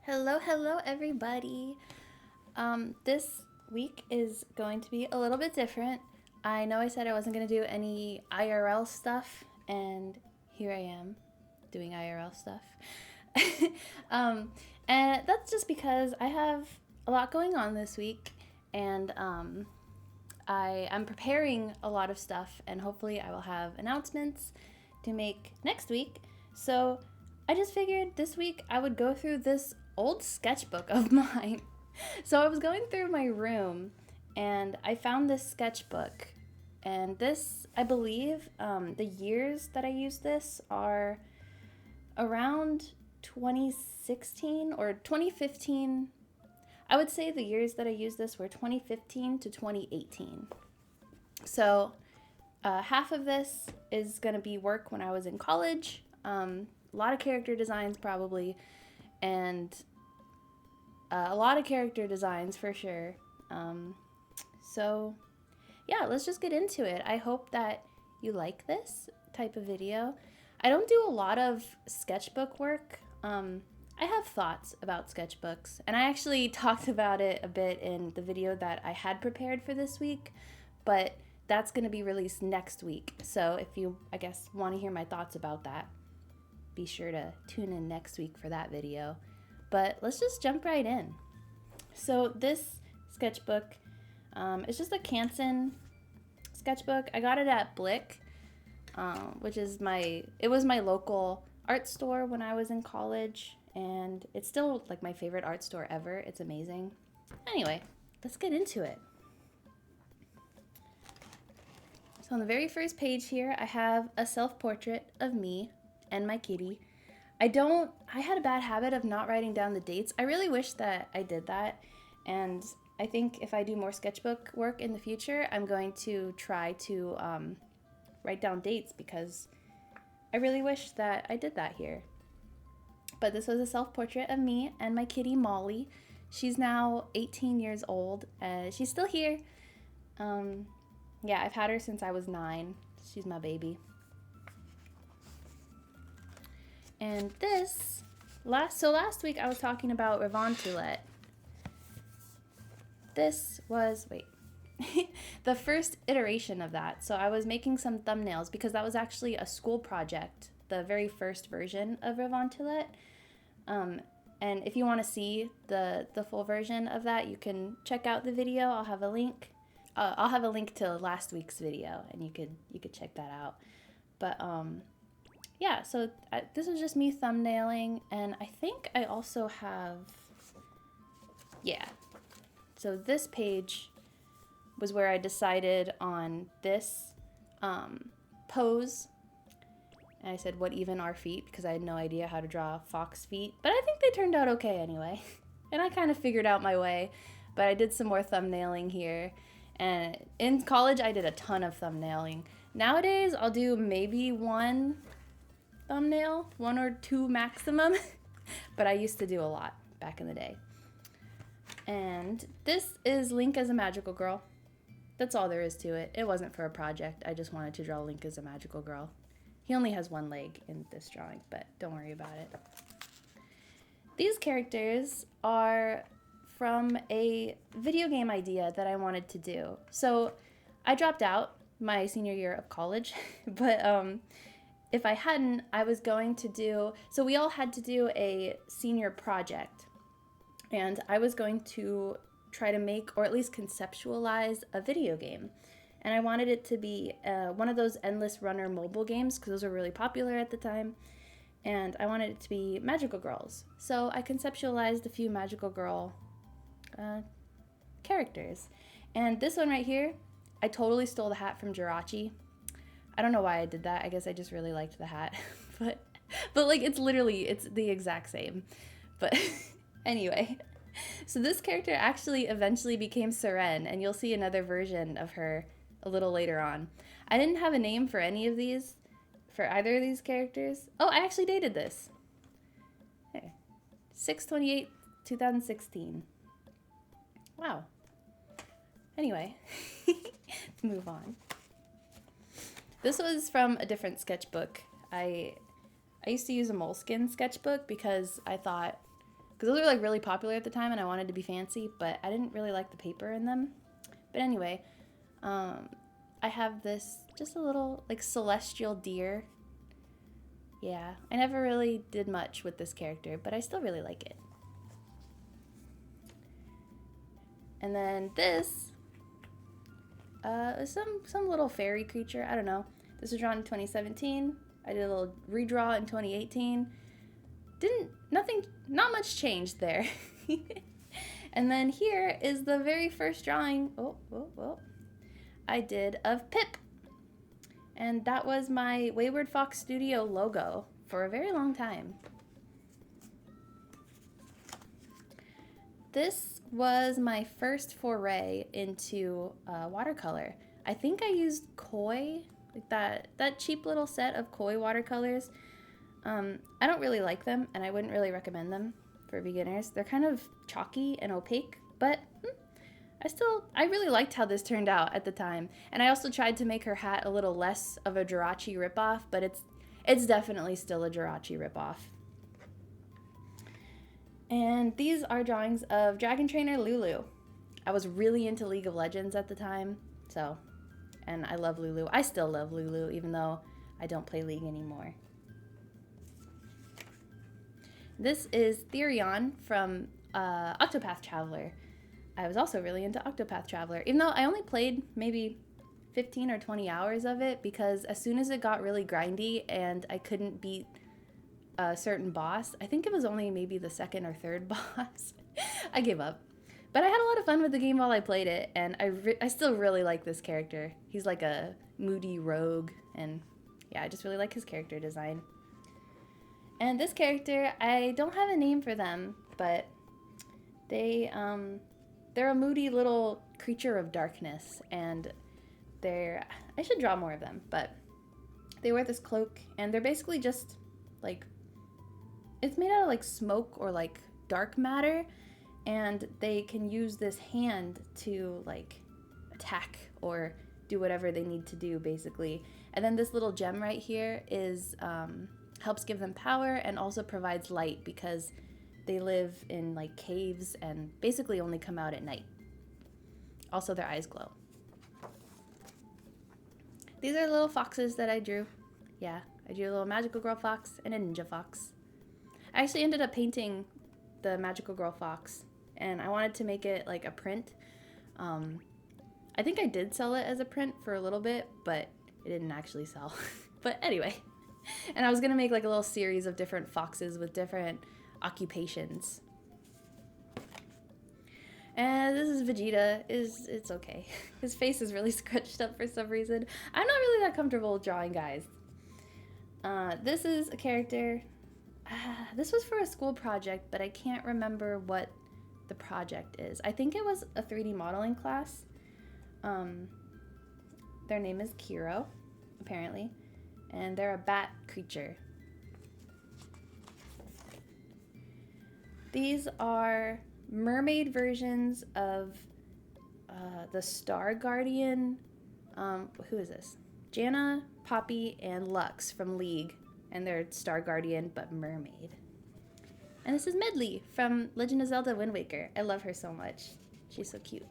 Hello everybody. This week is going to be a little bit different. I know I said I wasn't going to do any IRL stuff, and here I am doing IRL stuff. And that's just because I have a lot going on this week, and I'm preparing a lot of stuff, and hopefully I will have announcements to make next week. So I just figured this week I would go through this old sketchbook of mine. So I was going through my room and I found this sketchbook. And this, I believe, the years that I used this are around 2016 or 2015. I would say the years that I used this were 2015 to 2018. So half of this is going to be work when I was in college. A lot of character designs probably, and a lot of character designs for sure. So yeah, let's just get into it. I hope that you like this type of video. I don't do a lot of sketchbook work. I have thoughts about sketchbooks, and I actually talked about it a bit in the video that I had prepared for this week, but that's going to be released next week. So if you, I guess, want to hear my thoughts about that, be sure to tune in next week for that video. But let's just jump right in. So this sketchbook is just a Canson sketchbook. I got it at Blick, which is it was my local art store when I was in college, and it's still like my favorite art store ever. It's amazing. Anyway, let's get into it. So on the very first page here, I have a self-portrait of me and my kitty. I had a bad habit of not writing down the dates. I really wish that I did that, and I think if I do more sketchbook work in the future, I'm going to try to write down dates, because I really wish that I did that here. But this was a self-portrait of me and my kitty Molly. She's now 18 years old. She's still here. Yeah, I've had her since I was 9. She's my baby. And this, last week I was talking about watercolors. This was, the first iteration of that. So I was making some thumbnails because that was actually a school project, the very first version of watercolors. And if you want to see the full version of that, you can check out the video. I'll have a link. I'll have a link to last week's video, and you could check that out. But yeah, so this was just me thumbnailing, and I think I also have, so this page was where I decided on this pose, and I said, what even are feet, because I had no idea how to draw fox feet, but I think they turned out okay anyway, and I kind of figured out my way. But I did some more thumbnailing here, and in college I did a ton of thumbnailing. Nowadays I'll do maybe one thumbnail, 1 or 2 maximum, but I used to do a lot back in the day. And this is Link as a magical girl. That's all there is to it. It wasn't for a project. I just wanted to draw Link as a magical girl. He only has 1 leg in this drawing, but don't worry about it. These characters are from a video game idea that I wanted to do. So I dropped out my senior year of college, but if I hadn't, I was going to do, so we all had to do a senior project, and I was going to try to make, or at least conceptualize, a video game. And I wanted it to be one of those endless runner mobile games, because those were really popular at the time, and I wanted it to be magical girls. So I conceptualized a few magical girl characters. And this one right here, I totally stole the hat from Gouache. I don't know why I did that. I guess I just really liked the hat. but like, it's the exact same. But anyway, so this character actually eventually became Seren, and you'll see another version of her a little later on. I didn't have a name for any of these, for either of these characters. Oh, I actually dated this. Hey, 6/28/2016. Wow. Anyway, let's move on. This was from a different sketchbook. I used to use a Moleskine sketchbook because I thought because those were like really popular at the time and I wanted to be fancy, but I didn't really like the paper in them. But anyway, I have this, just a little like celestial deer. Yeah, I never really did much with this character, but I still really like it. And then this, some little fairy creature, I don't know. This was drawn in 2017. I did a little redraw in 2018. Not much changed there. And then here is the very first drawing, I did of Pip. And that was my Wayward Fox Studio logo for a very long time. This was my first foray into watercolor. I think I used Koi, like that cheap little set of Koi watercolors. I don't really like them, and I wouldn't really recommend them for beginners. They're kind of chalky and opaque, but I really liked how this turned out at the time. And I also tried to make her hat a little less of a Gouache ripoff, but it's definitely still a Gouache ripoff. And these are drawings of Dragon Trainer Lulu. I was really into League of Legends at the time, and I love Lulu. I still love Lulu, even though I don't play League anymore. This is Therion from Octopath Traveler. I was also really into Octopath Traveler, even though I only played maybe 15 or 20 hours of it, because as soon as it got really grindy and I couldn't beat a certain boss, I think it was only maybe the second or third boss, I gave up. But I had a lot of fun with the game while I played it, and I still really like this character. He's like a moody rogue, and yeah, I just really like his character design. And this character, I don't have a name for them, but they're a moody little creature of darkness, and I should draw more of them, but they wear this cloak, and they're basically just like, it's made out of like smoke or like dark matter, and they can use this hand to like attack or do whatever they need to do, basically. And then this little gem right here is helps give them power and also provides light, because they live in like caves and basically only come out at night. Also, their eyes glow. These are little foxes that I drew. Yeah, I drew a little magical girl fox and a ninja fox. I actually ended up painting the magical girl fox, and I wanted to make it like a print. I think I did sell it as a print for a little bit, but it didn't actually sell. But anyway, and I was gonna make like a little series of different foxes with different occupations. And this is Vegeta. It's okay. His face is really scrunched up for some reason. I'm not really that comfortable with drawing guys. This is a character. This was for a school project, but I can't remember what the project is. I think it was a 3D modeling class. Their name is Kiro, apparently, and they're a bat creature. These are mermaid versions of the Star Guardian. Who is this? Janna, Poppy, and Lux from League, and they're Star Guardian but mermaid. And this is Medli from Legend of Zelda Wind Waker. I love her so much. She's so cute.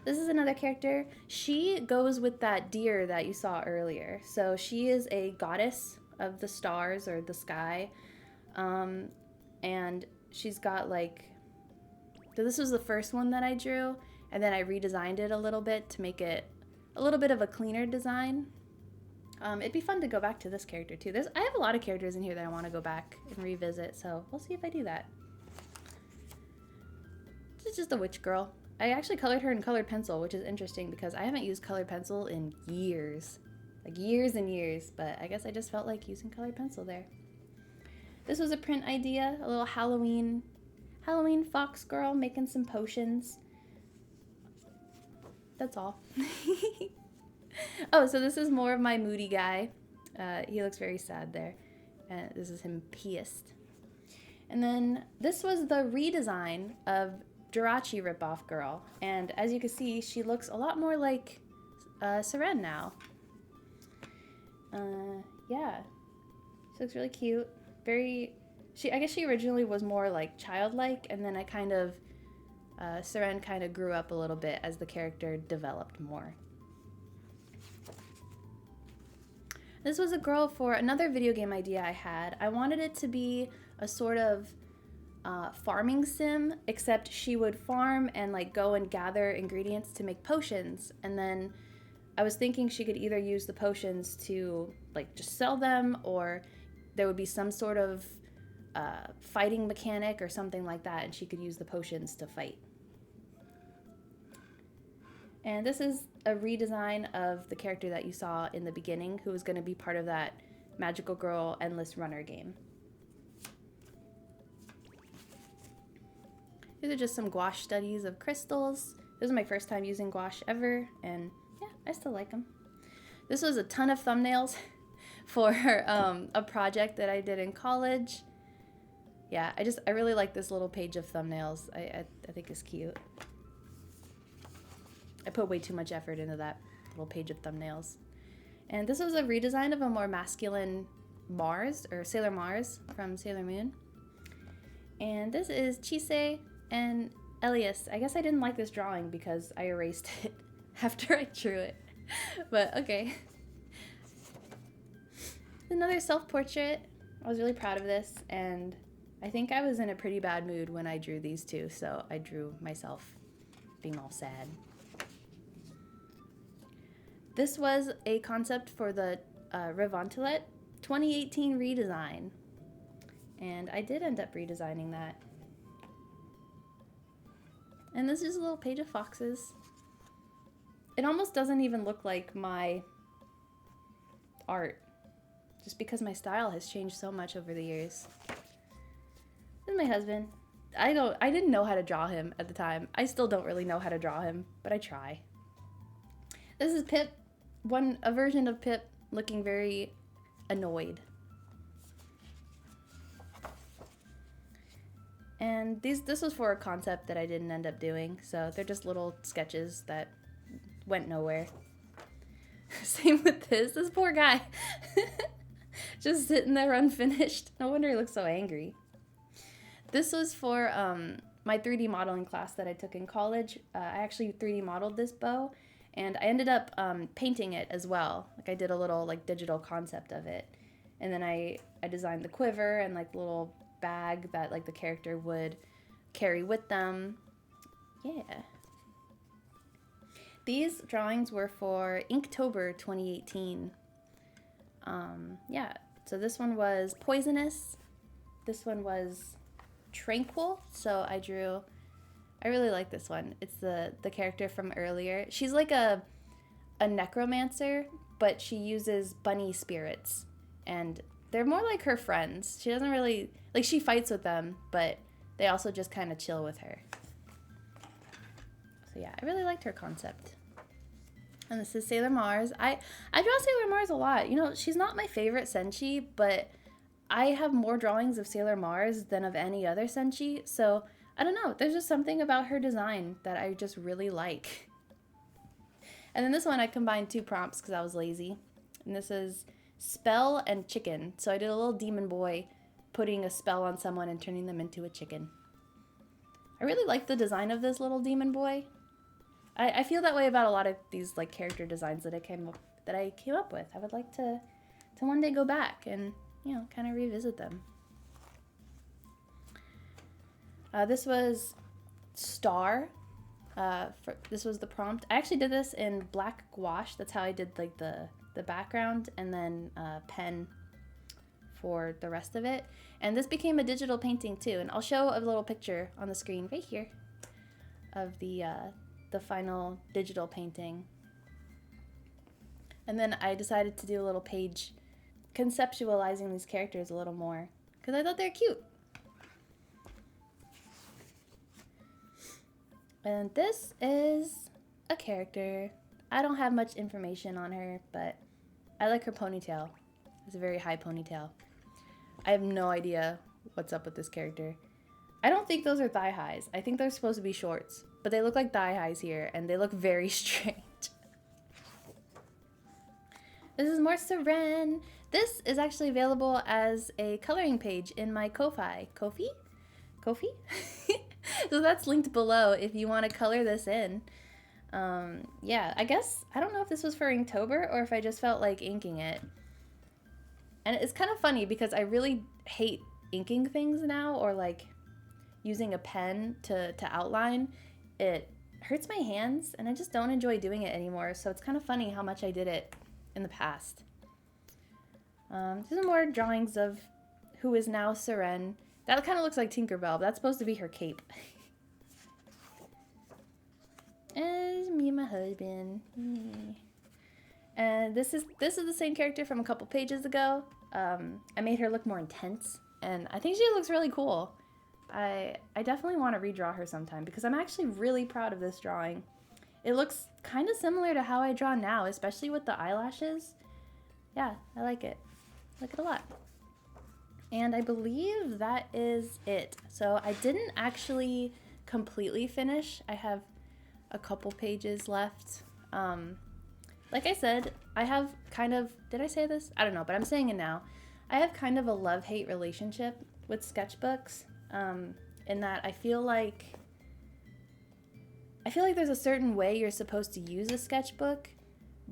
This is another character. She goes with that deer that you saw earlier. So she is a goddess of the stars or the sky. And she's got like, so this was the first one that I drew, and then I redesigned it a little bit to make it a little bit of a cleaner design. It'd be fun to go back to this character too. I have a lot of characters in here that I want to go back and revisit, so we'll see if I do that. This is just a witch girl. I actually colored her in colored pencil, which is interesting because I haven't used colored pencil in years. Like years and years, but I guess I just felt like using colored pencil there. This was a print idea, a little Halloween fox girl making some potions. That's all. Oh, so this is more of my moody guy. He looks very sad there. This is him pissed. And then this was the redesign of Gouache ripoff girl. And as you can see, she looks a lot more like Seren now. Yeah. She looks really cute. Very, I guess she originally was more like childlike, and then I kind of, Seren kind of grew up a little bit as the character developed more. This was a girl for another video game idea I had. I wanted it to be a sort of farming sim, except she would farm and like go and gather ingredients to make potions, and then I was thinking she could either use the potions to like just sell them, or there would be some sort of fighting mechanic or something like that, and she could use the potions to fight. And this is a redesign of the character that you saw in the beginning, who was going to be part of that Magical Girl Endless Runner game. These are just some gouache studies of crystals. This is my first time using gouache ever, and yeah, I still like them. This was a ton of thumbnails for a project that I did in college. Yeah, I really like this little page of thumbnails. I think it's cute. I put way too much effort into that little page of thumbnails. And this was a redesign of a more masculine Mars, or Sailor Mars from Sailor Moon. And this is Chise and Elias. I guess I didn't like this drawing because I erased it after I drew it. But okay. Another self-portrait. I was really proud of this, and I think I was in a pretty bad mood when I drew these two, so I drew myself being all sad. This was a concept for the Revantilette 2018 redesign, and I did end up redesigning that. And this is a little page of foxes. It almost doesn't even look like my art, just because my style has changed so much over the years. This is my husband. I didn't know how to draw him at the time. I still don't really know how to draw him, but I try. This is Pip, a version of Pip looking very annoyed. And this was for a concept that I didn't end up doing, so they're just little sketches that went nowhere. Same with this poor guy. Just sitting there unfinished. No wonder he looks so angry. This was for my 3D modeling class that I took in college. I actually 3D modeled this bow, and I ended up painting it as well. Like I did a little like digital concept of it, and then I designed the quiver and like the little bag that like the character would carry with them. Yeah. These drawings were for Inktober 2018. Yeah, so this one was Poisonous. This one was Tranquil. So I really like this one. It's the character from earlier. She's like a necromancer, but she uses bunny spirits, and they're more like her friends. She doesn't really, like, she fights with them, but they also just kind of chill with her. So yeah, I really liked her concept. And this is Sailor Mars. I draw Sailor Mars a lot. You know, she's not my favorite senshi, but I have more drawings of Sailor Mars than of any other senshi, so I don't know. There's just something about her design that I just really like. And then this one I combined two prompts because I was lazy. And this is Spell and Chicken. So I did a little demon boy putting a spell on someone and turning them into a chicken. I really like the design of this little demon boy. I feel that way about a lot of these like character designs that I came up with. I would like to one day go back and, you know, kind of revisit them. This was Star. This was the prompt. I actually did this in black gouache. That's how I did like the background, and then pen for the rest of it. And this became a digital painting too. And I'll show a little picture on the screen right here of the final digital painting. And then I decided to do a little page conceptualizing these characters a little more because I thought they're cute. And this is a character. I don't have much information on her, but I like her ponytail. It's a very high ponytail. I have no idea what's up with this character. I don't think those are thigh highs. I think they're supposed to be shorts, but they look like thigh highs here, and they look very strange. This is more Seren. This is actually available as a coloring page in my Ko-fi. Ko-fi? So that's linked below if you want to color this in. Yeah, I guess, I don't know if this was for Inktober or if I just felt like inking it. And it's kind of funny because I really hate inking things now, or like using a pen to outline. It hurts my hands and I just don't enjoy doing it anymore. So it's kind of funny how much I did it in the past. These are more drawings of who is now Seren. That kind of looks like Tinkerbell, but that's supposed to be her cape. And me and my husband. And this is the same character from a couple pages ago. I made her look more intense, and I think she looks really cool. I definitely want to redraw her sometime because I'm actually really proud of this drawing. It looks kind of similar to how I draw now, especially with the eyelashes. Yeah, I like it. I like it a lot. And I believe that is it. So I didn't actually completely finish. I have a couple pages left. Like I said, I have kind of, did I say this? I don't know, but I'm saying it now. I have kind of a love-hate relationship with sketchbooks, in that I feel like there's a certain way you're supposed to use a sketchbook,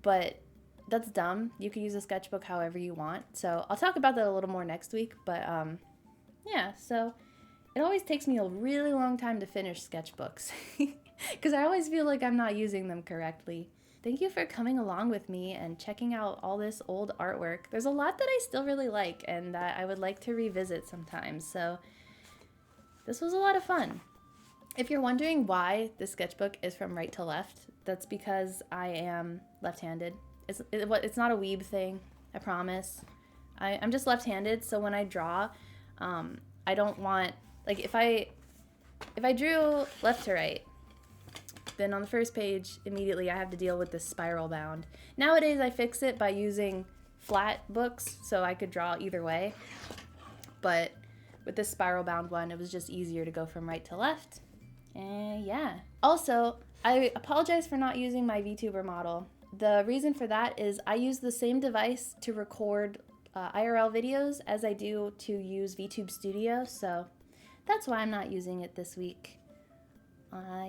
but that's dumb. You can use a sketchbook however you want. So I'll talk about that a little more next week, but yeah, so it always takes me a really long time to finish sketchbooks because I always feel like I'm not using them correctly. Thank you for coming along with me and checking out all this old artwork. There's a lot that I still really like and that I would like to revisit sometimes, so this was a lot of fun. If you're wondering why this sketchbook is from right to left, that's because I am left-handed. It's not a weeb thing, I promise. I'm just left-handed, so when I draw, I don't want, like if I drew left to right, then on the first page, immediately I have to deal with this spiral bound. Nowadays, I fix it by using flat books, so I could draw either way. But with this spiral bound one, it was just easier to go from right to left. And yeah. Also, I apologize for not using my VTuber model. The reason for that is I use the same device to record IRL videos as I do to use VTube Studio, so that's why I'm not using it this week.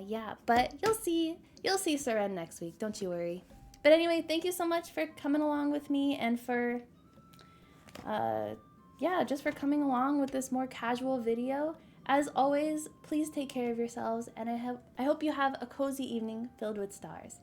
Yeah, but you'll see Seren next week, don't you worry. But anyway, thank you so much for coming along with me and for, yeah, just for coming along with this more casual video. As always, please take care of yourselves, and I hope you have a cozy evening filled with stars.